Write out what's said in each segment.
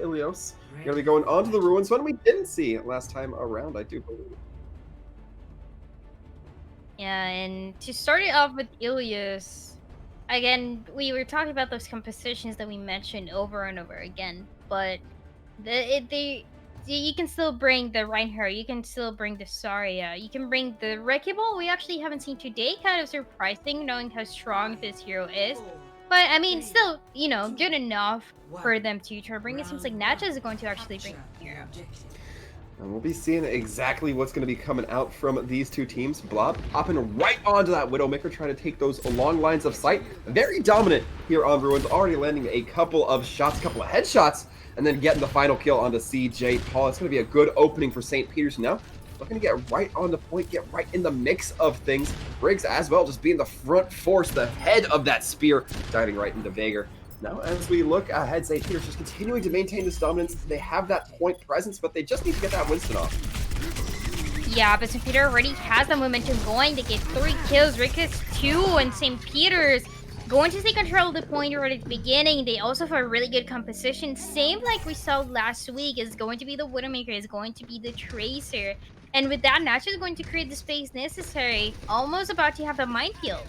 Ilios. You're going to be going onto the ruins, one we didn't see last time around, I do believe. Yeah, and to start it off with Ilias, again, we were talking about those compositions that we mentioned over and over again, but you can still bring the Reinhardt, you can still bring the Saria, you can bring the Wrecking Ball. We actually haven't seen today, kind of surprising knowing how strong this hero is. But I mean, still, good enough for them to try to bring. It seems like Natchez is going to actually bring the hero. And we'll be seeing exactly what's going to be coming out from these two teams. Blob hopping right onto that Widowmaker, trying to take those long lines of sight. Very dominant here on Ruins, already landing a couple of shots, a couple of headshots, and then getting the final kill onto CJ Paul. It's going to be a good opening for St. Peter's now. Looking to get right on the point, get right in the mix of things. Briggs as well, just being the front force, the head of that spear, diving right into Vager. Now, as we look ahead, St. Peter's just continuing to maintain this dominance. They have that point presence, but they just need to get that Winston off. Yeah, but St. Peter already has the momentum going. They get 3 kills, Rick gets 2, and St. Peter's going to take control of the point right at the beginning. They also have a really good composition. Same like we saw last week, is going to be the Widowmaker, is going to be the Tracer. And with that, Natch is going to create the space necessary. Almost about to have the minefield.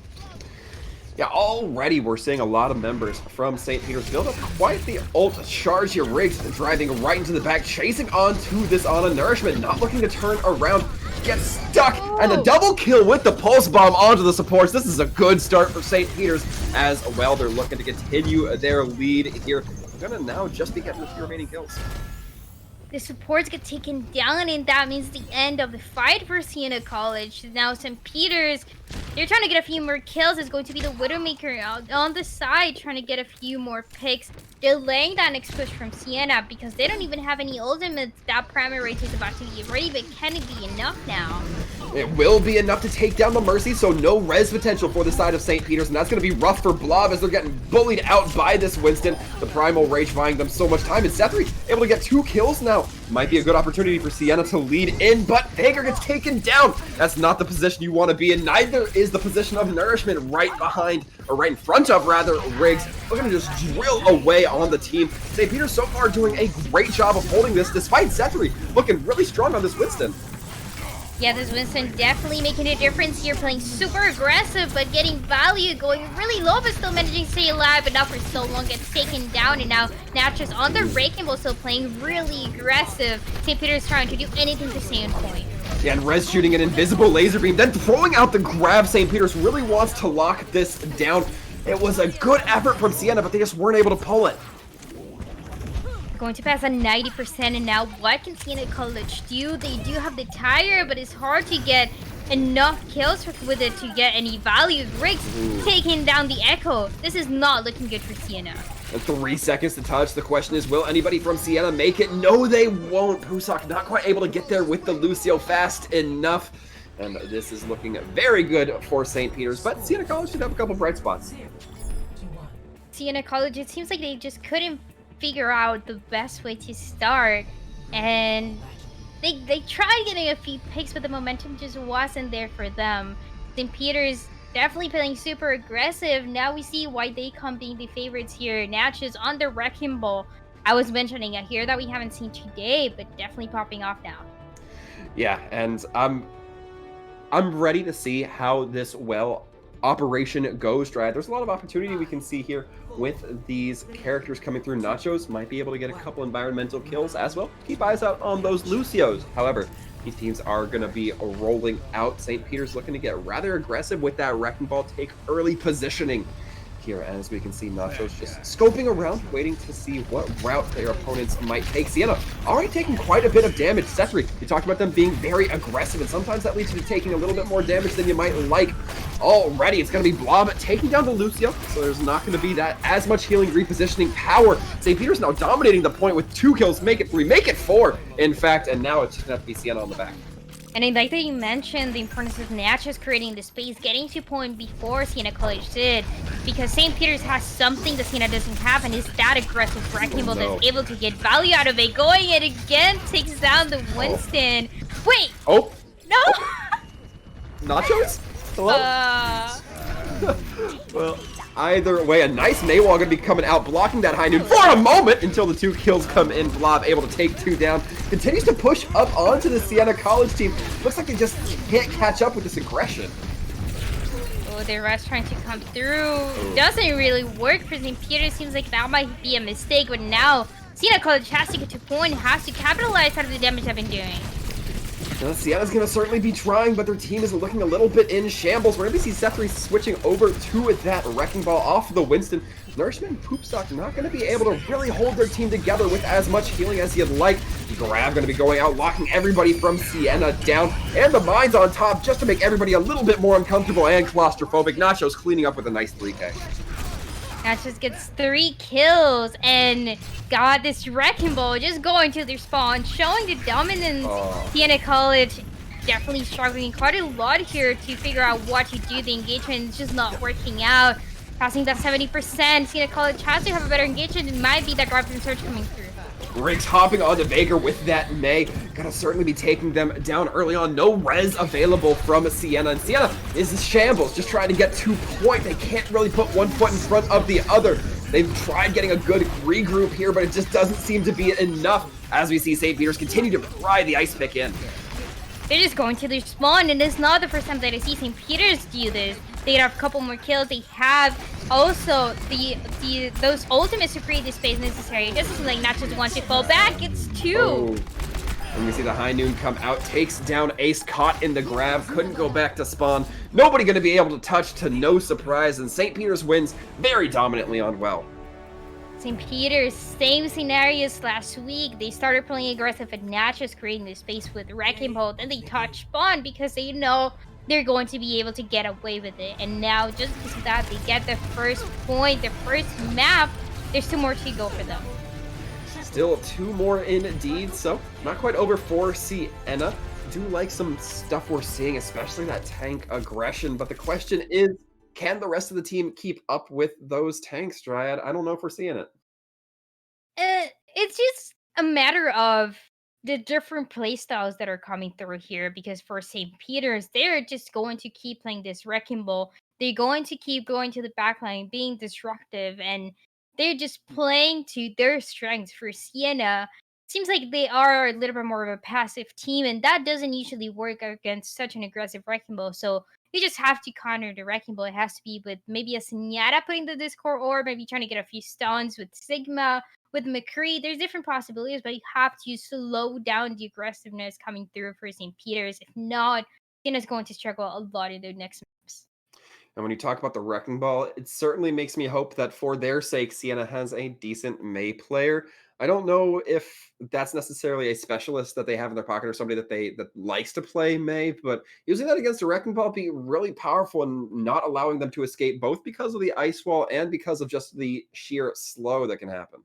Yeah, already we're seeing a lot of members from St. Peter's build up quite the ult charge here. Riggs driving right into the back, chasing onto this Ana Nourishment, not looking to turn around, gets stuck, and the double kill with the Pulse Bomb onto the supports. This is a good start for St. Peter's as well. They're looking to continue their lead here. They're gonna now just be getting the 2 remaining kills. The supports get taken down, and that means the end of the fight for Siena College. Now St. Peter's, they're trying to get a few more kills. It's going to be the Widowmaker out on the side trying to get a few more picks, delaying that next push from Siena because they don't even have any ultimates. That primary rate is about to be ready, but can it be enough now? It will be enough to take down the Mercy, so no res potential for the side of St. Peter's, and that's going to be rough for Blob as they're getting bullied out by this Winston. The Primal Rage buying them so much time, and Sethri able to get 2 kills now. Might be a good opportunity for Siena to lead in, but Hager gets taken down. That's not the position you want to be in. Neither is the position of Nourishment right behind, or right in front of, rather, Riggs. Looking to just drill away on the team. St. Peter's so far doing a great job of holding this, despite Sethri looking really strong on this Winston. Yeah, this Winston definitely making a difference here, playing super aggressive, but getting value, going really low, but still managing to stay alive, but not for so long, gets taken down, and now Natchez on the Wrecking Ball, still playing really aggressive. St. Peter's trying to do anything to stay on point. Yeah, and Rez shooting an invisible laser beam, then throwing out the grab. St. Peter's really wants to lock this down. It was a good effort from Siena, but they just weren't able to pull it. Going to pass on 90%, and now what can Siena College do? They do have the tire, but it's hard to get enough kills with it to get any value. Riggs taking down the Echo. This is not looking good for Siena. And 3 seconds to touch. The question is, will anybody from Siena make it? No, they won't. Pusak not quite able to get there with the Lucio fast enough. And this is looking very good for St. Peter's, but Siena College did have a couple bright spots. Siena College, it seems like they just couldn't figure out the best way to start, and they tried getting a few picks, but the momentum just wasn't there for them. St. Peter's definitely playing super aggressive. Now we see why they come being the favorites here. Natchez on the Wrecking Ball. I was mentioning a hero that we haven't seen today, but definitely popping off now. Yeah, and I'm ready to see how this operation goes dry. There's a lot of opportunity we can see here with these characters coming through. Nachos might be able to get a couple environmental kills as well. Keep eyes out on those Lucios. However, these teams are going to be rolling out. St. Peter's looking to get rather aggressive with that Wrecking Ball, take early positioning here, as we can see Nachos just scoping around, waiting to see what route their opponents might take. Siena already taking quite a bit of damage. Sethri, you talked about them being very aggressive, and sometimes that leads you to taking a little bit more damage than you might like. Already, it's going to be Blob taking down the Lucio, so there's not going to be that as much healing repositioning power. St. Peter's now dominating the point with 2 kills, make it 3, make it 4, in fact, and now it's just going to have to be Siena on the back. And I like that you mentioned the importance of Natchez creating the space, getting to point before Siena College did, because St. Peter's has something that Siena doesn't have, and it's that aggressive Wrecking Ball that's able to get value out of it. Going it again, takes down the Winston. Wait! Oh! No! Nachos? Hello? Well, either way, a nice Maywall gonna be coming out, blocking that high noon for a moment until the 2 kills come in. Blob able to take 2 down. Continues to push up onto the Siena College team. Looks like they just can't catch up with this aggression. Oh, the rest trying to come through. Doesn't really work for St. Peter. Seems like that might be a mistake, but now Siena College has to get to point, has to capitalize out of the damage I've been doing. Siena's going to certainly be trying, but their team is looking a little bit in shambles. We're going to see Sethri switching over to that Wrecking Ball off the Winston. Nourishment and Poopstock not going to be able to really hold their team together with as much healing as you'd like. Grab going to be going out, locking everybody from Siena down, and the Mines on top just to make everybody a little bit more uncomfortable and claustrophobic. Nachos cleaning up with a nice 3K. Nachos gets 3 kills, and got this Wrecking Ball just going to their spawn, showing the dominance. Siena College definitely struggling quite a lot here to figure out what to do. The engagement is just not working out. Passing that 70%, Siena College has to have a better engagement. It might be that Grab and Surge coming through. Riggs hopping onto Veigar with that May. Gonna certainly be taking them down early on. No res available from Siena. And Siena is a shambles, just trying to get to point. They can't really put one foot in front of the other. They've tried getting a good regroup here, but it just doesn't seem to be enough as we see St. Peter's continue to pry the ice pick in. They're just going to their spawn, and it's not the first time that I see St. Peter's do this. They have a couple more kills. They have also those ultimates to create the space necessary. It doesn't seem like Nachos wants to fall back. It's 2. Oh. And we see the High Noon come out, takes down Ace, caught in the grab, couldn't go back to spawn. Nobody going to be able to touch, to no surprise, and St. Peter's wins very dominantly on Well. St. Peter's, same scenarios last week. They started playing aggressive at Nachos, creating the space with Wrecking Ball. Then they touch spawn because they know they're going to be able to get away with it. And now, just because of that, they get the first point, the first map. There's 2 more to go for them. Still 2 more indeed, so not quite over for Siena. Do like some stuff we're seeing, especially that tank aggression. But the question is, can the rest of the team keep up with those tanks, Dryad? I don't know if we're seeing it. It's just a matter of the different playstyles that are coming through here, because for St. Peter's, they're just going to keep playing this Wrecking Ball. They're going to keep going to the backline, being disruptive, and they're just playing to their strengths. For Siena, seems like they are a little bit more of a passive team, and that doesn't usually work against such an aggressive Wrecking Ball. So you just have to counter the Wrecking Ball. It has to be with maybe a Senyata putting the Discord, or maybe trying to get a few stuns with Sigma, with McCree. There's different possibilities, but you have to slow down the aggressiveness coming through for St. Peter's. If not, Siena's going to struggle a lot in the next maps. And when you talk about the Wrecking Ball, it certainly makes me hope that for their sake, Siena has a decent May player. I don't know if that's necessarily a specialist that they have in their pocket or somebody that likes to play May, but using that against a Wrecking Ball be really powerful and not allowing them to escape, both because of the ice wall and because of just the sheer slow that can happen.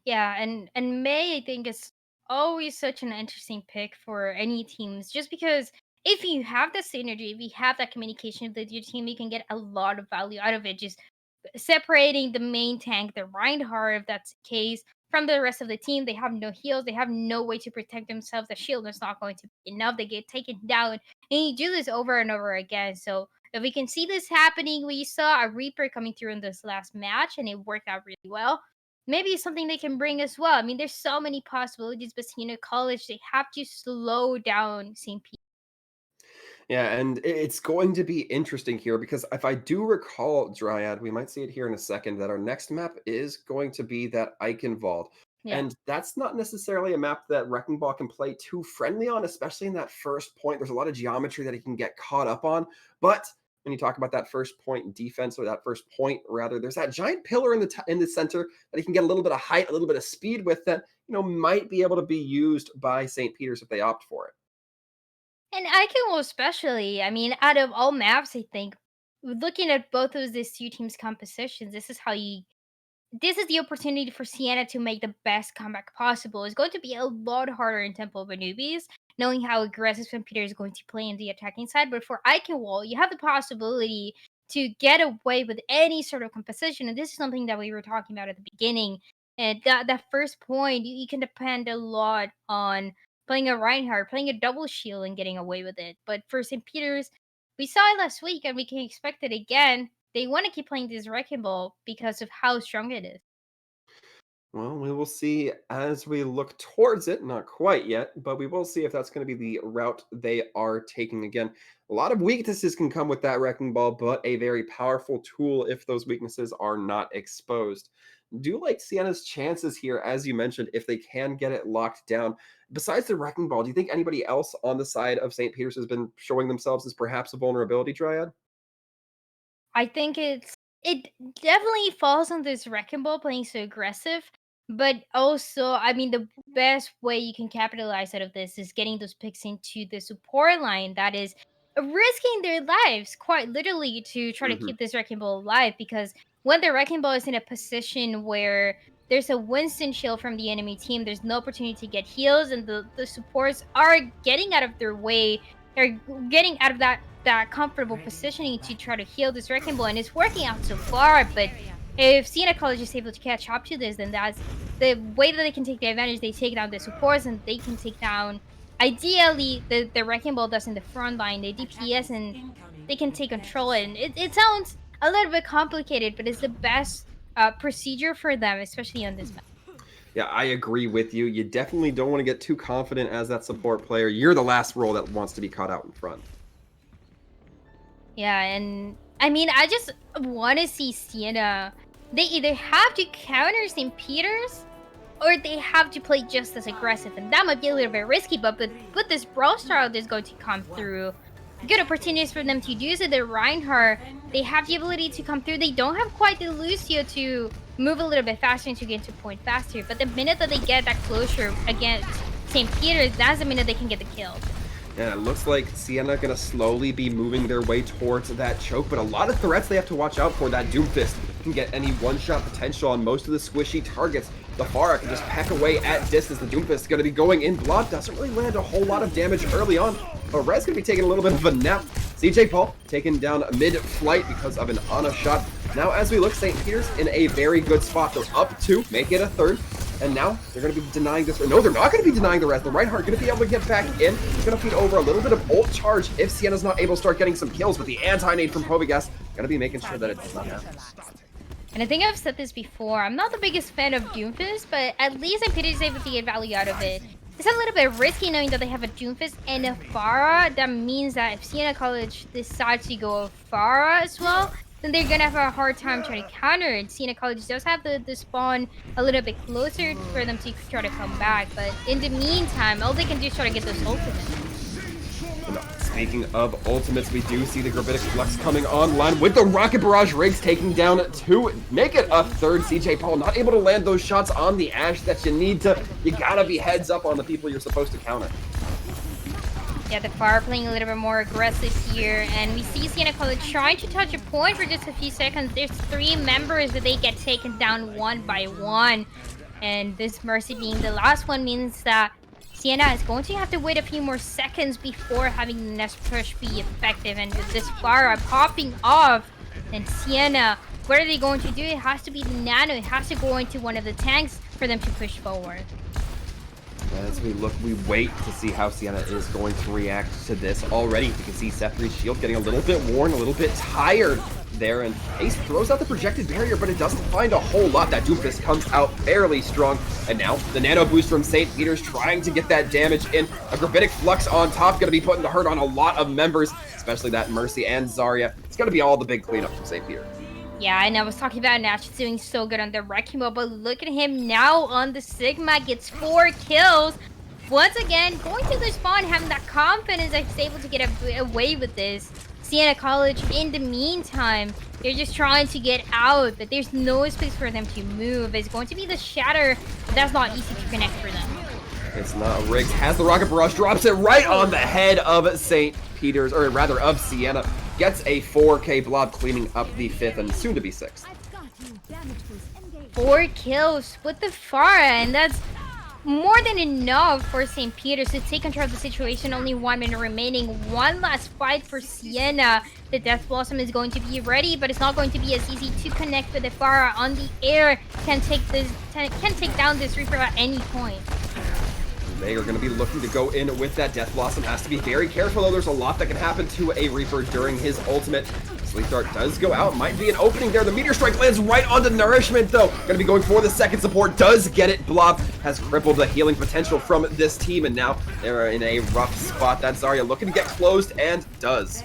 Yeah, and May, I think, is always such an interesting pick for any teams, just because if you have the synergy, if you have that communication with your team, you can get a lot of value out of it. Just separating the main tank, the Reinhardt, if that's the case, from the rest of the team. They have no heals, they have no way to protect themselves. The shield is not going to be enough. They get taken down, and you do this over and over again. So if we can see this happening, we saw a Reaper coming through in this last match, and it worked out really well. Maybe it's something they can bring as well. I mean, there's so many possibilities, but Siena College, they have to slow down St. Pete. Yeah, and it's going to be interesting here because if I do recall, Dryad, we might see it here in a second, that our next map is going to be that Eichenwald. Yeah. And that's not necessarily a map that Wrecking Ball can play too friendly on, especially in that first point. There's a lot of geometry that he can get caught up on. But when you talk about that first point defense, or that first point rather, there's that giant pillar in the center that he can get a little bit of height, a little bit of speed with, that might be able to be used by St. Peter's if they opt for it. And Icon especially, I mean, out of all maps, I think, looking at both of these 2 teams' compositions, this is the opportunity for Siena to make the best comeback possible. It's going to be a lot harder in Temple of Anubis, knowing how aggressive St. Peter is going to play in the attacking side. But for Eichenwald, you have the possibility to get away with any sort of composition. And this is something that we were talking about at the beginning. And that first point, you can depend a lot on playing a Reinhardt, playing a double shield, and getting away with it. But for St. Peter's, We saw it last week, and we can expect it again. They want to keep playing this Wrecking Ball because of how strong it is. Well, we will see as we look towards it. Not quite yet, but we will see if that's going to be the route they are taking again. A lot of weaknesses can come with that Wrecking Ball, but a very powerful tool if those weaknesses are not exposed. Do you like Siena's chances here, as you mentioned, if they can get it locked down? Besides the Wrecking Ball, do you think anybody else on the side of St. Peter's has been showing themselves as perhaps a vulnerability, Dryad? I think it definitely falls on this Wrecking Ball playing so aggressive, but also, I mean, the best way you can capitalize out of this is getting those picks into the support line that is risking their lives quite literally to try to Hmm. keep this Wrecking Ball alive. Because when the Wrecking Ball is in a position where there's a Winston shield from the enemy team, there's no opportunity to get heals, and the supports are getting out of their way. They're getting out of that comfortable positioning to try to heal this Wrecking Ball, and it's working out so far. But if Siena College is able to catch up to this, then that's the way that they can take the advantage. They take down the supports, and they can take down, ideally, the Wrecking Ball does in the front line, the DPS, and they can take control. And it sounds a little bit complicated, but it's the best procedure for them, especially on this map. Yeah, I agree with you. You definitely don't want to get too confident as that support player. You're the last role that wants to be caught out in front. Yeah, and I mean, I just want to see Siena. They either have to counter St. Peter's, or they have to play just as aggressive, and that might be a little bit risky. But with this brawl style that's going to come through, good opportunities for them to do so. The Reinhardt, they have the ability to come through. They don't have quite the Lucio to move a little bit faster and to get to point faster. But the minute that they get that closure against St. Peter's, that's the minute they can get the kill. Yeah, it looks like Siena gonna slowly be moving their way towards that choke, but a lot of threats they have to watch out for. That Doomfist can get any one-shot potential on most of the squishy targets. The Pharah can just peck away at distance. The Doomfist is gonna be going in. Blood doesn't really land a whole lot of damage early on, but Red's gonna be taking a little bit of a nap. CJ Paul taken down mid-flight because of an Ana shot. Now, as we look, St. Peter's in a very good spot. They're up 2, make it a third. And now they're going to be denying this. No, they're not going to be denying the rest. The Reinhardt going to be able to get back in. He's going to feed over a little bit of ult charge if Siena's not able to start getting some kills. But the anti-nade from Povigas going to be making sure that it does not happen. And I think I've said this before. I'm not the biggest fan of Doomfist, but at least St. Peter's is able to get value out of it. It's a little bit risky knowing that they have a Doomfist and a Pharah. That means that if Siena College decides to go Pharah as well, then they're gonna have a hard time trying to counter it. Siena College does have the spawn a little bit closer for them to try to come back, but in the meantime, all they can do is try to get those ultimates. Speaking of ultimates, we do see the Gravitic Flux coming online with the Rocket Barrage rigs taking down 2. Make it a third. CJ Paul not able to land those shots on the Ashe that you need to. You gotta be heads up on the people you're supposed to counter. Yeah, the Pharah playing a little bit more aggressive here, and we see Siena College trying to touch a point for just a few seconds. There's 3 members that they get taken down one by one, and this Mercy being the last one means that Siena is going to have to wait a few more seconds before having the next push be effective. And with this Pharah popping off, then Siena, what are they going to do? It has to be the Nano. It has to go into one of the tanks for them to push forward. As we look, we wait to see how Siena is going to react to this already. You can see Seth3's shield getting a little bit worn, a little bit tired there, and Ace throws out the projected barrier, but it doesn't find a whole lot. That Doomfist comes out fairly strong, and now the nano boost from St. Peter's trying to get that damage in. A Gravitic Flux on top, going to be putting the hurt on a lot of members, especially that Mercy and Zarya. It's going to be all the big cleanup from St. Peter. Yeah, and I was talking about Nash doing so good on the Wrecking Ball, but look at him now on the Sigma, gets 4 kills. Once again, going to the spawn, having that confidence that he's able to get away with this. Siena College, in the meantime, they're just trying to get out, but there's no space for them to move. It's going to be the Shatter, but that's not easy to connect for them. It's not. Riggs has the Rocket Barrage, drops it right on the head of St. Peter's, or rather of Siena. Gets a 4K blob, cleaning up the 5th and soon to be 6th. 4 kills with the Pharah, and that's more than enough for St. Peter's to take control of the situation. Only 1 minute remaining. One last fight for Siena. The Death Blossom is going to be ready, but it's not going to be as easy to connect with the Pharah on the air. Can take down this Reaper at any point. They are going to be looking to go in with that Death Blossom. Has to be very careful, though. There's a lot that can happen to a Reaper during his ultimate. Sleep Dart does go out. Might be an opening there. The Meteor Strike lands right onto Nourishment, though. Going to be going for the second support. Does get it. Blob has crippled the healing potential from this team, and now they're in a rough spot. That Zarya looking to get closed, and does.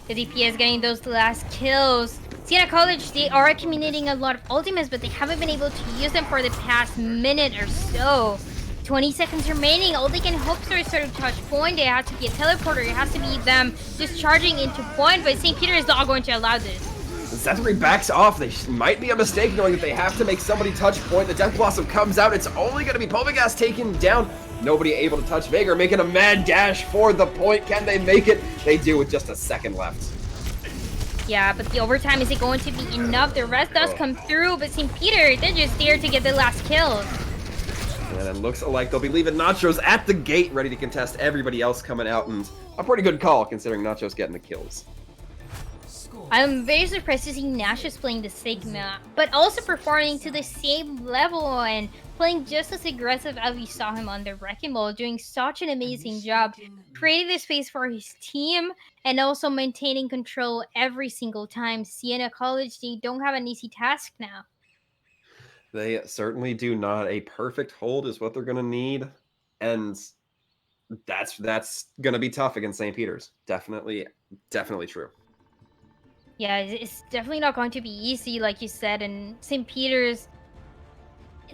The DPS getting those last kills. Siena College, they are accumulating a lot of ultimates, but they haven't been able to use them for the past minute or so. 20 seconds remaining. All they can hope for is sort of touch point. They have to be a teleporter. It has to be them just charging into point, but St. Peter is not going to allow this. Sethri backs off. They might be a mistake knowing that they have to make somebody touch point. The Death Blossom comes out. It's only going to be Pomegas taken down. Nobody able to touch Veigar, making a mad dash for the point. Can they make it? They do with just a second left. Yeah, but the overtime, is it going to be enough? The rest does come through, but St. Peter, they're just there to get the last kills. And it looks like they'll be leaving Nachos at the gate, ready to contest everybody else coming out, and a pretty good call considering Nachos getting the kills. I'm very surprised to see Nachos playing the Sigma, but also performing to the same level and playing just as aggressive as we saw him on the Wrecking Ball, doing such an amazing job, creating the space for his team, and also maintaining control every single time. Siena College, they don't have an easy task now. They certainly do not. A perfect hold is what they're going to need, and that's going to be tough against St. Peter's. Definitely true. Yeah, it's definitely not going to be easy, like you said, and St. Peter's,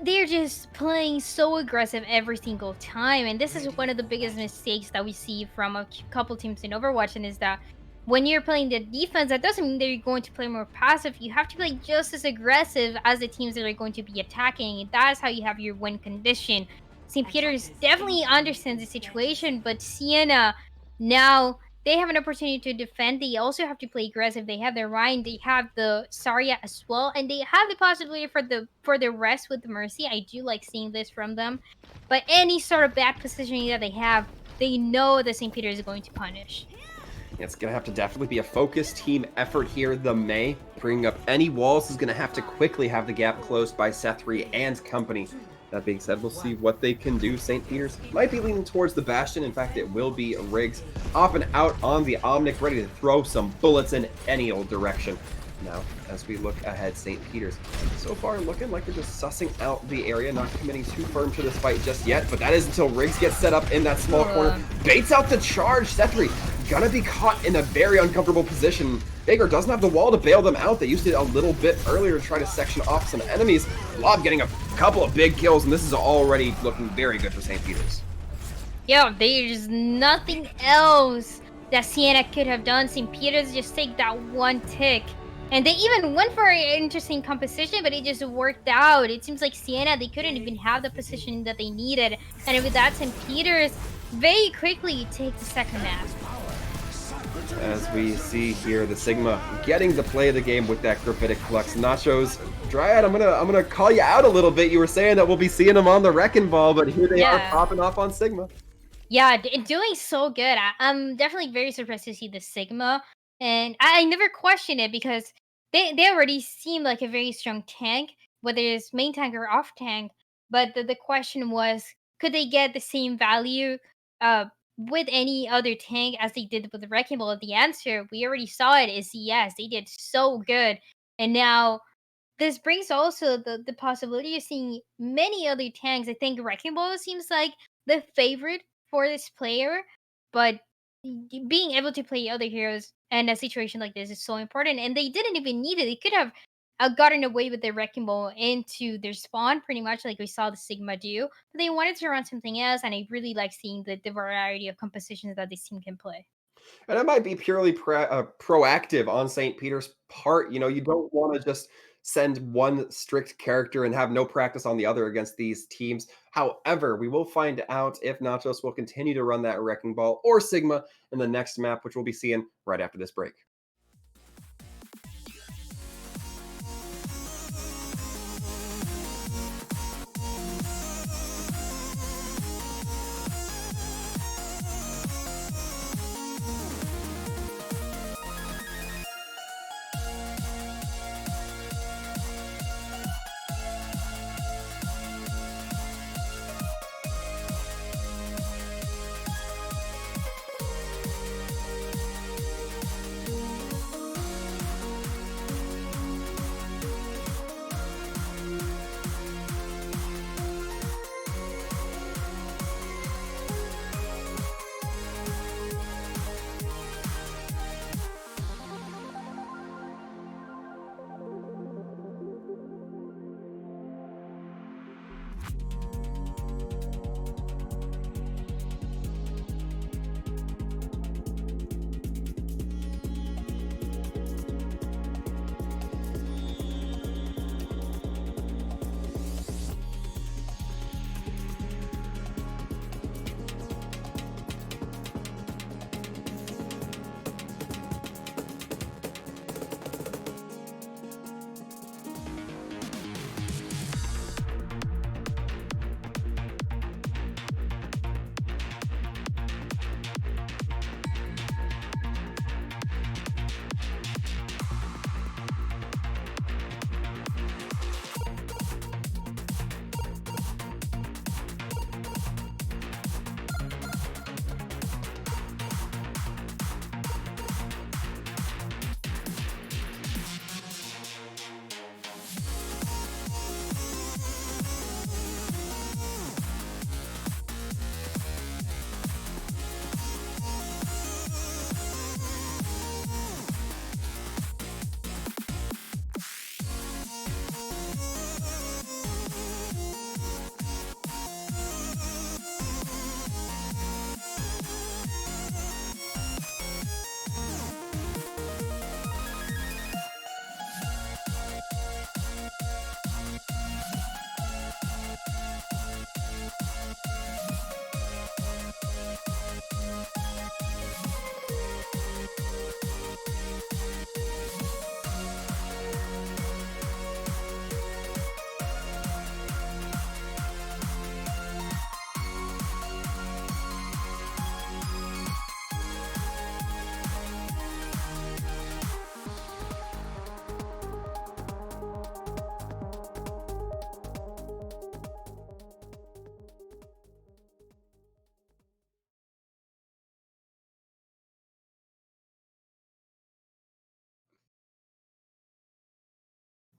they're just playing so aggressive every single time, and this is one of the biggest mistakes that we see from a couple teams in Overwatch, and is that when you're playing the defense, that doesn't mean that you're going to play more passive. You have to play just as aggressive as the teams that are going to be attacking. That's how you have your win condition. St. Peter's definitely understands the situation, but Siena, now they have an opportunity to defend. They also have to play aggressive. They have the Ryan, they have the Zarya as well, and they have the possibility for the rest with the Mercy. I do like seeing this from them. But any sort of bad positioning that they have, they know that St. Peter is going to punish. It's going to have to definitely be a focused team effort here. The May bringing up any walls is going to have to quickly have the gap closed by Sethri and company. That being said, we'll see what they can do. St. Peter's might be leaning towards the Bastion. In fact, it will be Riggs up and out on the Omnic, ready to throw some bullets in any old direction. Now, as we look ahead, St. Peter's so far looking like they're just sussing out the area, not committing too firm to this fight just yet, but that is until Riggs gets set up in that small corner. Baits out the charge. Sethri gonna be caught in a very uncomfortable position. Veigar doesn't have the wall to bail them out. They used it a little bit earlier to try to section off some enemies. Blob getting a couple of big kills, and this is already looking very good for St. Peter's. Yeah, there's nothing else that Siena could have done. St. Peter's just take that one tick. And they even went for an interesting composition, but it just worked out. It seems like Siena, they couldn't even have the position that they needed. And with that, St. Peter's very quickly take the second map. As we see here, the Sigma getting the play of the game with that Graphitic Flux. Nachos, Dryad, I'm gonna call you out a little bit. You were saying that we'll be seeing them on the Wrecking Ball, but here they are popping off on Sigma. Yeah, doing so good. I'm definitely very surprised to see the Sigma. And I never questioned it because they already seem like a very strong tank, whether it's main tank or off tank. But the question was, could they get the same value with any other tank as they did with the Wrecking Ball? The answer, we already saw it, is yes. They did so good. And now this brings also the possibility of seeing many other tanks. I think Wrecking Ball seems like the favorite for this player, but being able to play other heroes in a situation like this is so important. And they didn't even need it. They could have gotten away with the Wrecking Ball into their spawn, pretty much like we saw the Sigma do. But they wanted to run something else, and I really like seeing the variety of compositions that this team can play. And it might be purely proactive on St. Peter's part. You know, you don't want to just send one strict character and have no practice on the other against these teams. However, we will find out if Nachos will continue to run that Wrecking Ball or Sigma in the next map, which we'll be seeing right after this break.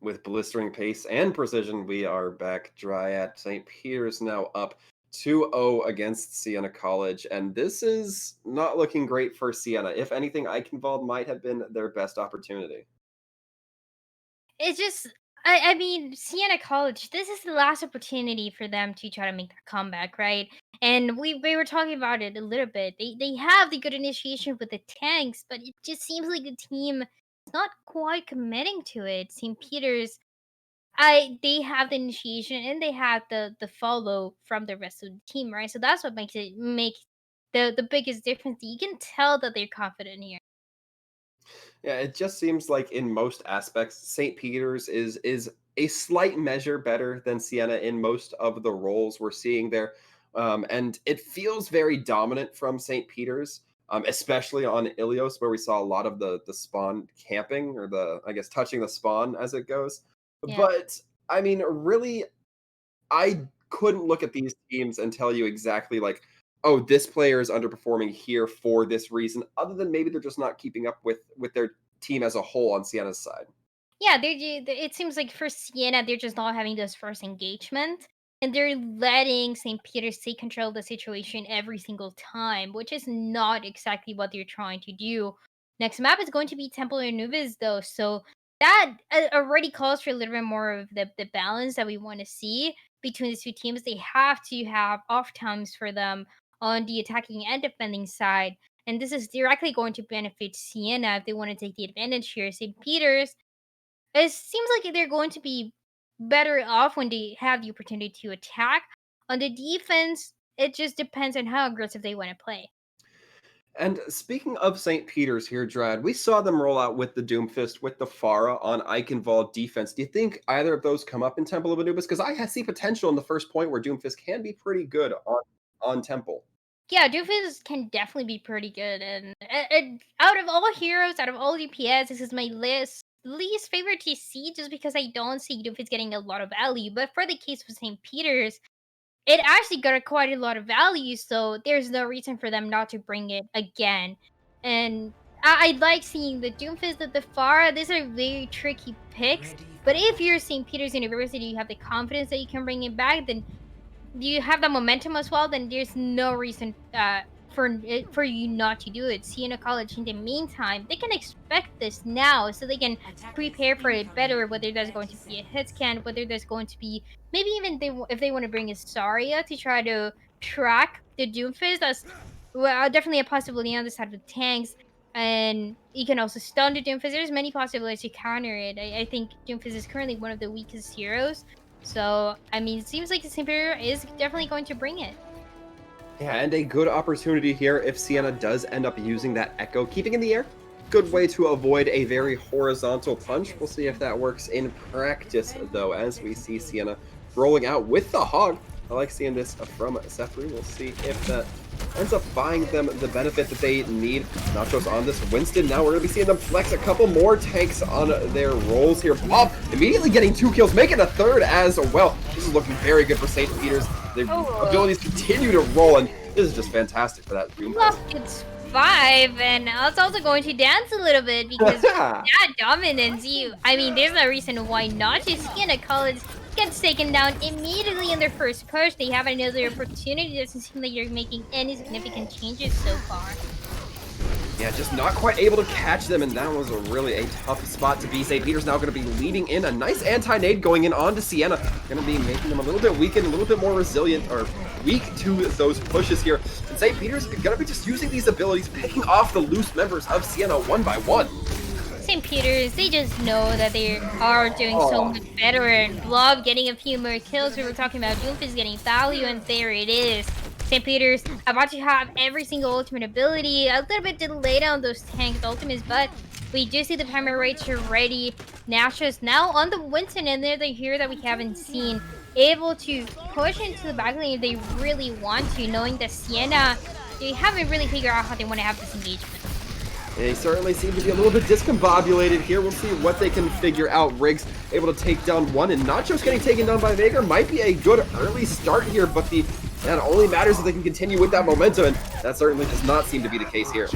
With blistering pace and precision, we are back dry at St. Peter's now up 2-0 against Siena College, and this is not looking great for Siena. If anything, Eichenwald might have been their best opportunity. It's just, I mean, Siena College, this is the last opportunity for them to try to make that comeback, right? And we were talking about it a little bit. They have the good initiation with the tanks, but it just seems like the team is not quite committing to it. St. Peter's, they have the initiation and they have the follow from the rest of the team, right? So that's what makes it make the biggest difference. You can tell that they're confident here. Yeah, it just seems like in most aspects, St. Peter's is a slight measure better than Siena in most of the roles we're seeing there, and it feels very dominant from St. Peter's, especially on Ilios, where we saw a lot of the spawn camping or the I guess touching the spawn as it goes. Yeah. But I mean, really, I couldn't look at these teams and tell you exactly like, oh, this player is underperforming here for this reason, other than maybe they're just not keeping up with their team as a whole on Siena's side. Yeah, it seems like for Siena, they're just not having this first engagement, and they're letting St. Peter's take control of the situation every single time, which is not exactly what they're trying to do. Next map is going to be Temple and Nubis, though, so that already calls for a little bit more of the balance that we want to see between the two teams. They have to have off times for them on the attacking and defending side, and this is directly going to benefit Siena if they want to take the advantage here. St. Peter's, it seems like they're going to be better off when they have the opportunity to attack. On the defense, it just depends on how aggressive they want to play. And speaking of St. Peter's here, Drad, we saw them roll out with the Doomfist, with the Pharah on Eichenwald defense. Do you think either of those come up in Temple of Anubis? Because I see potential in the first point where Doomfist can be pretty good on Temple. Yeah, Doofus can definitely be pretty good, and out of all heroes, out of all DPS, this is my least favorite to see, just because I don't see Doofus getting a lot of value. But for the case of St. Peter's, it actually got quite a lot of value, so there's no reason for them not to bring it again. And I like seeing the Doomfist, the Pharah. These are very tricky picks. But if you're St. Peter's University, you have the confidence that you can bring it back, then you have the momentum as well, then there's no reason for you not to do it. Siena College, in the meantime, they can expect this now, so they can prepare for it better. Whether there's going to be a hit scan, whether there's going to be maybe even if they want to bring a Saria to try to track the Doomfist, that's well, definitely a possibility on the side of the tanks. And you can also stun the Doomfist. There's many possibilities to counter it. I think Doomfist is currently one of the weakest heroes. So, I mean, it seems like the Imperial is definitely going to bring it. Yeah, and a good opportunity here if Siena does end up using that Echo, keeping in the air. Good way to avoid a very horizontal punch. We'll see if that works in practice, though, as we see Siena rolling out with the Hog. I like seeing this from Sefri. We'll see if that ends up buying them the benefit that they need. Nachos on this Winston. Now we're going to be seeing them flex a couple more tanks on their rolls here. Bob immediately getting 2 kills, making a third as well. This is looking very good for St. Peter's. Their abilities continue to roll, and this is just fantastic for that Doom. It's 5, and I was also going to dance a little bit because that dominance, I mean, there's no reason why not to. Siena College gets taken down immediately in their first push. They have another opportunity. It doesn't seem like you're making any significant changes so far. Yeah, just not quite able to catch them, and that was really a tough spot to be. St. Peter's now going to be leading in. A nice anti-nade going in onto Siena. Going to be making them a little bit weakened, a little bit more resilient, or weak to those pushes here. And St. Peter's going to be just using these abilities, picking off the loose members of Siena one by one. St. Peter's, they just know that they are doing so much better, and Blob getting a few more kills. We were talking about Doomfist getting value, and there it is. St. Peter's about to have every single ultimate ability. A little bit delayed on those tank ultimates, but we do see the timer rates already. Nash's now on the Winston, and they're the hero that we haven't seen. Able to push into the back lane if they really want to, knowing that Siena, they haven't really figured out how they want to have this engagement. They certainly seem to be a little bit discombobulated here. We'll see what they can figure out. Riggs able to take down one, and Nachos getting taken down by Veigar might be a good early start here, but that only matters if they can continue with that momentum, and that certainly does not seem to be the case here.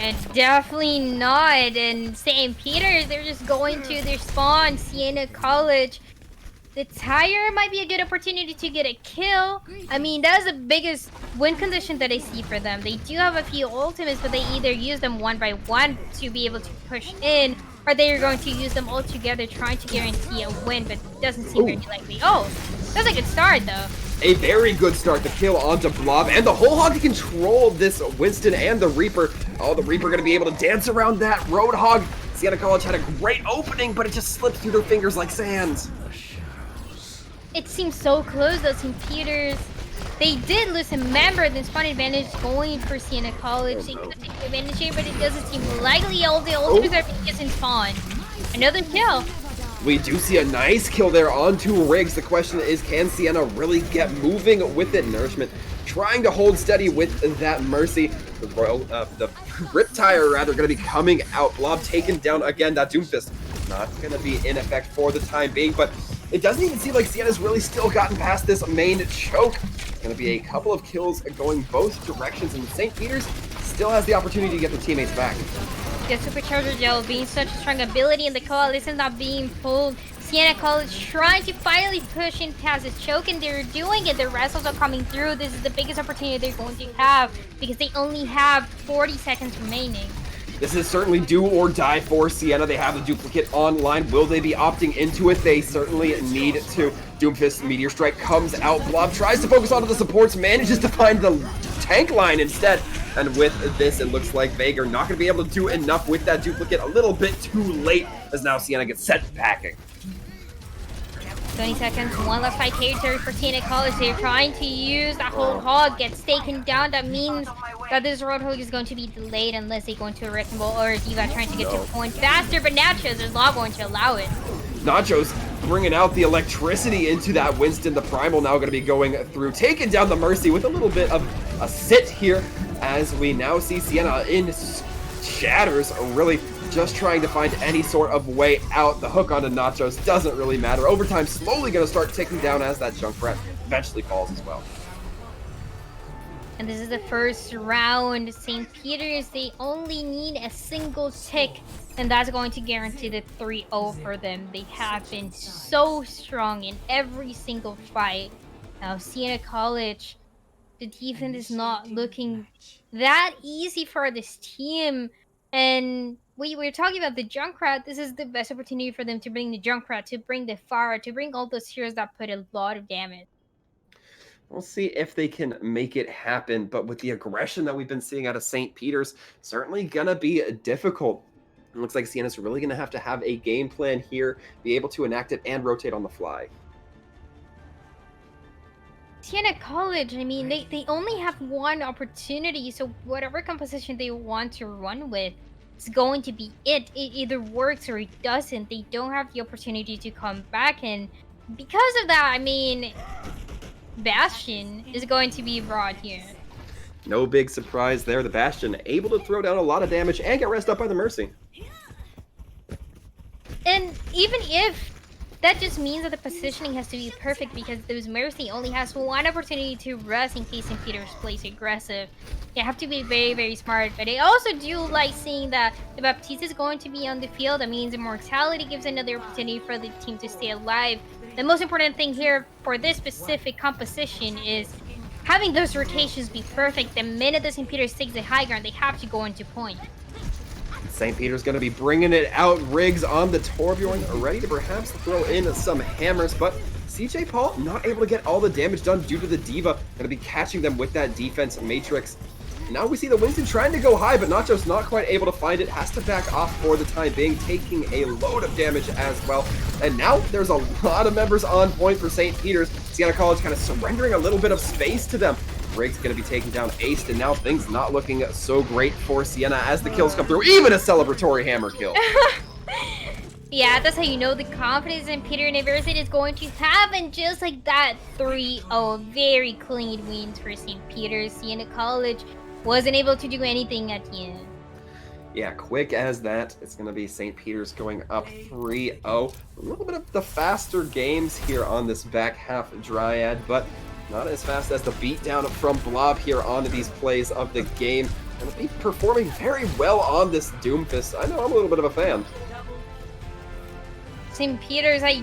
And definitely not. And St. Peter's, they're just going to their spawn, Siena College. The tire might be a good opportunity to get a kill. I mean, that's the biggest win condition that I see for them. They do have a few ultimates, but they either use them one by one to be able to push in, or they are going to use them all together trying to guarantee a win, but it doesn't seem very likely. Oh, that's a good start, though. A very good start. The kill onto Blob, and the whole hog to control this Winston and the Reaper. Oh, the Reaper going to be able to dance around that Roadhog. Siena College had a great opening, but it just slipped through their fingers like sand. It seems so close, though, St. Peter's. They did lose a member, then spawn advantage going for Siena College. They could take advantage here, but it doesn't seem likely. All the ultimates are being used in spawn. Another kill. We do see a nice kill there onto Riggs. The question is, can Siena really get moving with it? Nourishment trying to hold steady with that Mercy. The Riptire, rather, going to be coming out. Blob taken down again. That Doomfist not going to be in effect for the time being, but it doesn't even seem like Siena's really still gotten past this main choke. Going to be a couple of kills going both directions, and St. Peter's still has the opportunity to get their teammates back. The Supercharger Gel being such a strong ability, and the Coalition not being pulled. Siena College trying to finally push in past this choke, and they're doing it. The rest also coming through. This is the biggest opportunity they're going to have because they only have 40 seconds remaining. This is certainly do or die for Siena. They have the duplicate online. Will they be opting into it? They certainly need to. Doomfist Meteor Strike comes out. Blob tries to focus onto the supports, manages to find the tank line instead. And with this, it looks like Vega are not going to be able to do enough with that duplicate. A little bit too late, as now Siena gets set packing. 20 seconds, one last fight territory for Siena College. They're trying to use that whole hog, gets taken down. That means that this Roadhog is going to be delayed unless they go into a Wrecking Ball or Diva trying to get to a point faster. But Nachos is not going to allow it. Nachos bringing out the electricity into that Winston. The Primal now going to be going through, taking down the Mercy with a little bit of a sit here, as we now see Siena in shatters, really just trying to find any sort of way out. The hook onto Nachos doesn't really matter. Overtime slowly going to start ticking down as that Junkrat eventually falls as well. And this is the first round. St. Peter's, they only need a single tick, and that's going to guarantee the 3-0 for them. They have been so strong in every single fight. Now, Siena College, the defense is not looking that easy for this team. And we were talking about the Junkrat. This is the best opportunity for them to bring the Junkrat, to bring the Fire, to bring all those heroes that put a lot of damage. We'll see if they can make it happen, but with the aggression that we've been seeing out of St. Peter's, certainly gonna be difficult. It looks like Siena's really gonna have to have a game plan here, be able to enact it and rotate on the fly. Siena College, I mean, they only have one opportunity, so whatever composition they want to run with is going to be it. It either works or it doesn't. They don't have the opportunity to come back, and because of that, I mean, Bastion is going to be brought here. No big surprise there. The Bastion able to throw down a lot of damage and get rest up by the Mercy. And even if that just means that the positioning has to be perfect, because those Mercy only has one opportunity to rest in case St. Peter's plays aggressive. They have to be very, very smart. But I also do like seeing that the Baptiste is going to be on the field. That means Immortality gives another opportunity for the team to stay alive. The most important thing here for this specific composition is having those rotations be perfect. The minute that St. Peter's takes the high ground, they have to go into point. St. Peter's going to be bringing it out. Riggs on the Torbjorn, ready to perhaps throw in some hammers, but CJ Paul not able to get all the damage done due to the Diva. Going to be catching them with that defense matrix. Now we see the Winston trying to go high, but Nachos not quite able to find it. Has to back off for the time being, taking a load of damage as well. And now there's a lot of members on point for St. Peter's. Siena College kind of surrendering a little bit of space to them. Riggs going to be taking down Ace, and now things not looking so great for Siena as the kills come through. Even a celebratory hammer kill. Yeah, that's how you know the confidence in Peter University is going to have. And just like that, 3-0, very clean wins for St. Peter's. Siena College wasn't able to do anything at the end. Yeah, quick as that. It's going to be St. Peter's going up 3-0. A little bit of the faster games here on this back half Dryad, but not as fast as the beatdown from Blob here onto these plays of the game. And he's performing very well on this Doomfist. I know I'm a little bit of a fan. St. Peter's, I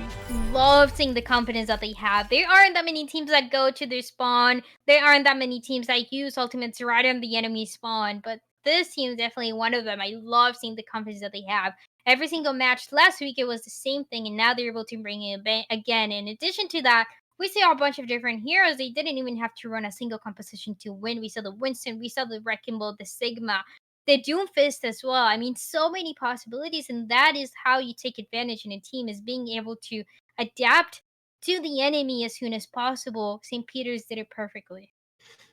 love seeing the confidence that they have. There aren't that many teams that go to their spawn. There aren't that many teams that use ultimates right on the enemy spawn. But this team is definitely one of them. I love seeing the confidence that they have. Every single match last week, it was the same thing, and now they're able to bring it again. In addition to that, we saw a bunch of different heroes. They didn't even have to run a single composition to win. We saw the Winston, we saw the Wrecking Ball, the Sigma, the Doomfist as well. I mean, so many possibilities, and that is how you take advantage in a team, is being able to adapt to the enemy as soon as possible. St. Peter's did it perfectly.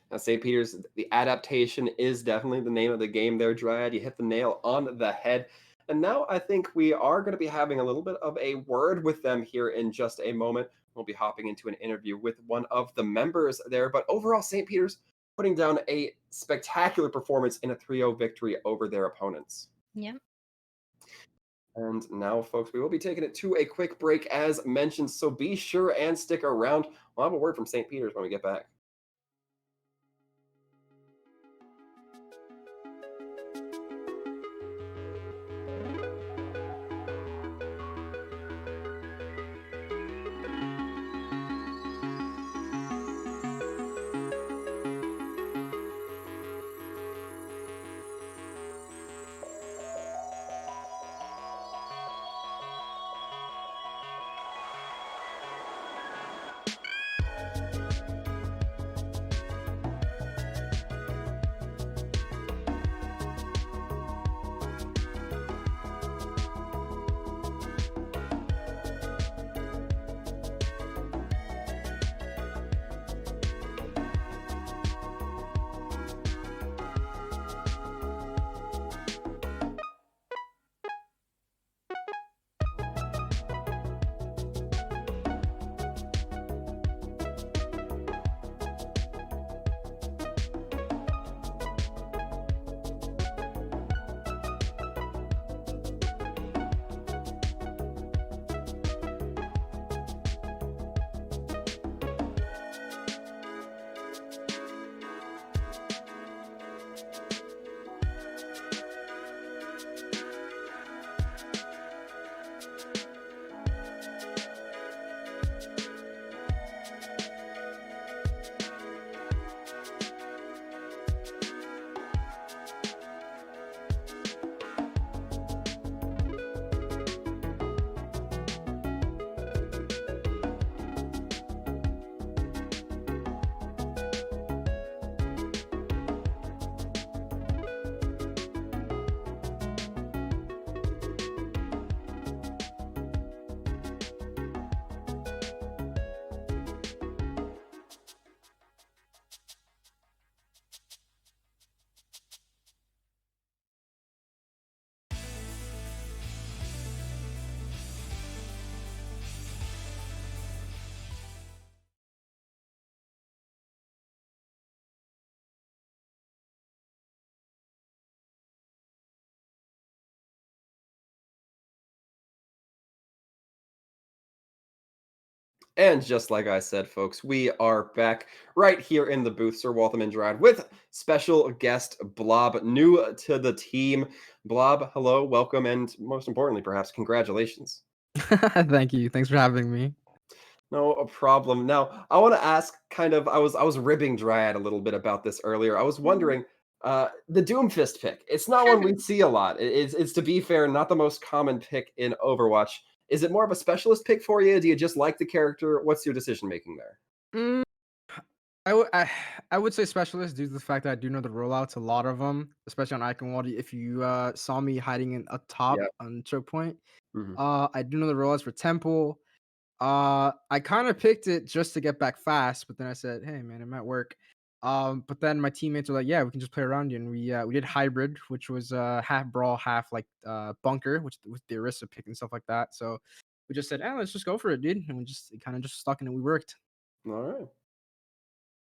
Now, St. Peter's, the adaptation is definitely the name of the game there, Dryad. You hit the nail on the head. And now I think we are going to be having a little bit of a word with them here in just a moment. We'll be hopping into an interview with one of the members there. But overall, St. Peter's putting down a spectacular performance in a 3-0 victory over their opponents. Yep. And now, folks, we will be taking it to a quick break as mentioned. So be sure and stick around. We'll have a word from St. Peter's when we get back. And just like I said, folks, we are back right here in the booth, Sir Waltham and Gerard, with special guest Blob, new to the team. Blob, hello, welcome, and most importantly, perhaps, congratulations. Thank you. Thanks for having me. No problem. Now, I want to ask kind of I was ribbing Dryad a little bit about this earlier. I was Mhm. wondering, the Doomfist pick. It's not one we see a lot. It's to be fair, not the most common pick in Overwatch. Is it more of a specialist pick for you? Do you just like the character? What's your decision making there? Mm, I would say specialist due to the fact that I do know the rollouts, a lot of them, especially on Icon Wall. If you saw me hiding in a top Yeah. on choke point, Mhm. I do know the rollouts for Temple. I kind of picked it just to get back fast, but then I said, "Hey, man, it might work." But then my teammates were like, "Yeah, we can just play around you," and we did hybrid, which was half brawl, half like bunker, which with the Arista pick and stuff like that. So we just said, let's just go for it, dude," and we just kind of just stuck in it. We worked. All right.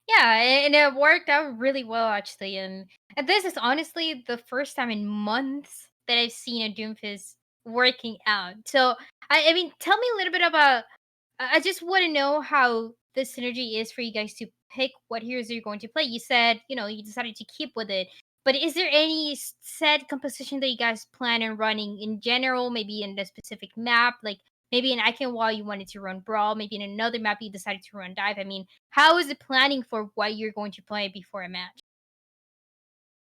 Yeah, and it worked out really well actually. And this is honestly the first time in months that I've seen a Doomfist working out. So I mean, tell me a little bit about. I just want to know how the synergy is for you guys to pick what heroes you're going to play. You said you decided to keep with it. But is there any set composition that you guys plan on running in general? Maybe in the specific map, like maybe in Iconwall you wanted to run Brawl, maybe in another map you decided to run Dive. I mean, how is the planning for what you're going to play before a match?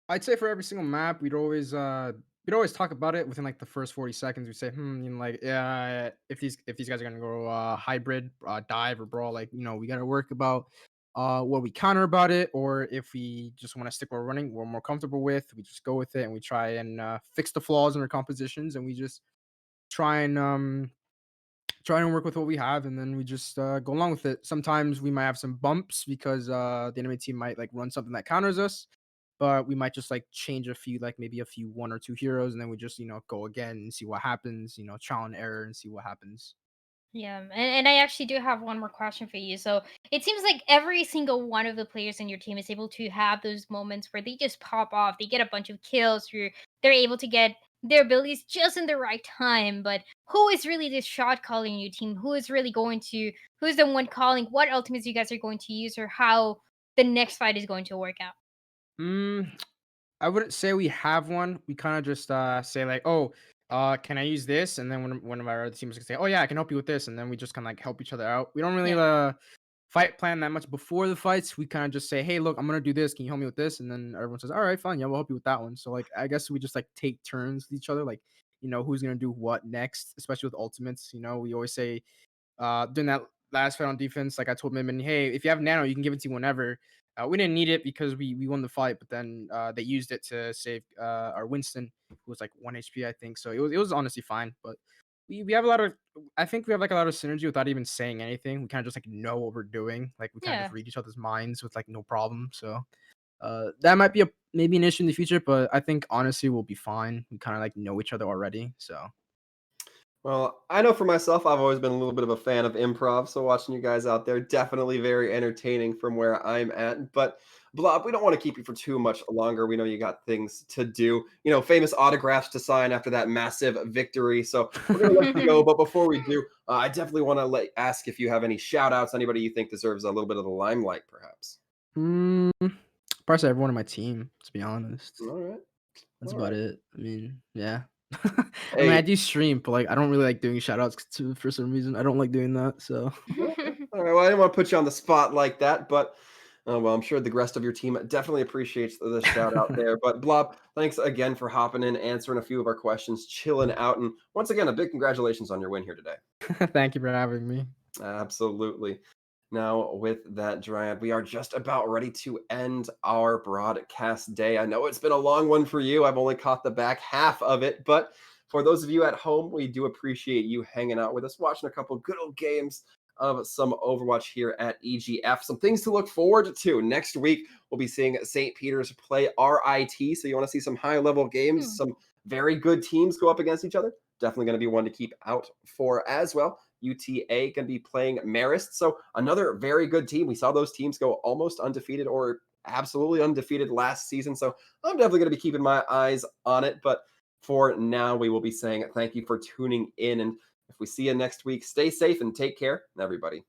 I'd say for every single map, we'd always talk about it within like the first 40 seconds. We'd say, like, yeah, if these guys are gonna go hybrid, dive or brawl, like, we gotta work about what we counter about it, or if we just want to stick with running, we're more comfortable with, we just go with it and we try and fix the flaws in our compositions, and we just try and work with what we have, and then we just go along with it. Sometimes we might have some bumps because the enemy team might like run something that counters us, but we might just like change a few, like maybe a few one or two heroes, and then we just go again and see what happens. Trial and error and see what happens. Yeah, and I actually do have one more question for you. So it seems like every single one of the players in your team is able to have those moments where they just pop off. They get a bunch of kills. They're able to get their abilities just in the right time. But who is really the shot calling in your team? Who's the one calling what ultimates you guys are going to use, or how the next fight is going to work out? Mm, I wouldn't say we have one. We kind of just say like, "Oh, can I use this?" And then one of our other teams can say, "Oh yeah, I can help you with this," and then we just kind of like help each other out. We don't really Yeah. fight plan that much before the fights. We kind of just say, "Hey, look, I'm gonna do this. Can you help me with this?" And then everyone says, "All right, fine. Yeah, we'll help you with that one." So like, I guess we just like take turns with each other, like who's gonna do what next, especially with ultimates. We always say during that last fight on defense, like I told Midman, hey, if you have nano, you can give it to whenever. We didn't need it because we won the fight, but then they used it to save our Winston, who was like 1 HP, I think. So it was honestly fine. But we have a lot of, I think we have like a lot of synergy without even saying anything. We kind of just like know what we're doing. Like we kind of Yeah. just read each other's minds with like no problem. So that might be maybe an issue in the future, but I think honestly we'll be fine. We kind of like know each other already. So Well, I know for myself, I've always been a little bit of a fan of improv, so watching you guys out there, definitely very entertaining from where I'm at. But Blob, we don't want to keep you for too much longer. We know you got things to do, famous autographs to sign after that massive victory. So we're gonna let you go. But before we do, I definitely want to ask if you have any shout outs, anybody you think deserves a little bit of the limelight, perhaps. mm, probably say everyone on my team, to be honest. All right. That's All about right. it. I mean, yeah. I mean, I Hey, do stream, but like I don't really like doing shout outs to for some reason. I don't like doing that. So okay. All right. Well, I didn't want to put you on the spot like that, but well, I'm sure the rest of your team definitely appreciates the shout out there. But Blob, thanks again for hopping in, answering a few of our questions, chilling out, and once again, a big congratulations on your win here today. thank you for having me. Absolutely. Now, with that, Dryad, we are just about ready to end our broadcast day. I know it's been a long one for you. I've only caught the back half of it, but for those of you at home, we do appreciate you hanging out with us, watching a couple good old games of some Overwatch here at EGF. Some things to look forward to. Next week, we'll be seeing St. Peter's play RIT. So you want to see some high level games, Hmm. some very good teams go up against each other. Definitely going to be one to keep out for as well. UTA going to be playing Marist. So another very good team. We saw those teams go almost undefeated or absolutely undefeated last season. So I'm definitely going to be keeping my eyes on it. But for now, we will be saying thank you for tuning in. And if we see you next week, stay safe and take care, everybody.